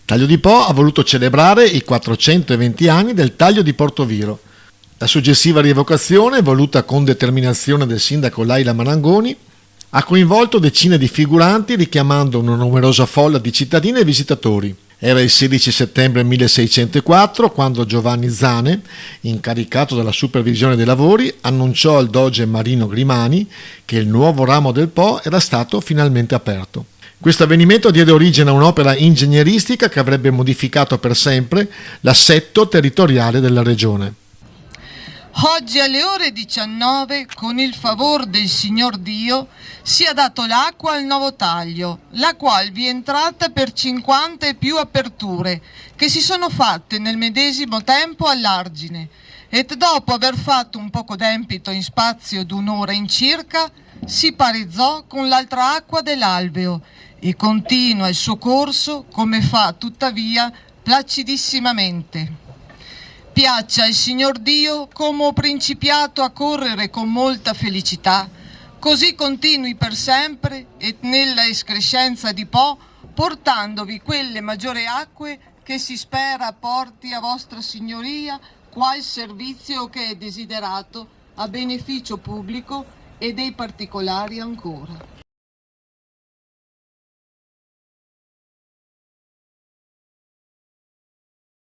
Taglio di Po ha voluto celebrare i 420 anni del taglio di Portoviro. La successiva rievocazione, voluta con determinazione del sindaco Laila Marangoni, ha coinvolto decine di figuranti richiamando una numerosa folla di cittadini e visitatori. Era il 16 settembre 1604 quando Giovanni Zane, incaricato della supervisione dei lavori, annunciò al doge Marino Grimani che il nuovo ramo del Po era stato finalmente aperto. Questo avvenimento diede origine a un'opera ingegneristica che avrebbe modificato per sempre l'assetto territoriale della regione. Oggi alle ore 19, con il favor del Signor Dio, sia dato l'acqua al nuovo taglio, la qual vi è entrata per 50 e più aperture, che si sono fatte nel medesimo tempo all'argine, e dopo aver fatto un poco d'empito in spazio d'un'ora in circa, si parezzò con l'altra acqua dell'alveo, e continua il suo corso, come fa tuttavia placidissimamente. Piaccia al Signor Dio, come ho principiato a correre con molta felicità, così continui per sempre e nella escrescenza di Po, portandovi quelle maggiori acque che si spera porti a vostra signoria, qual servizio che è desiderato a beneficio pubblico e dei particolari ancora.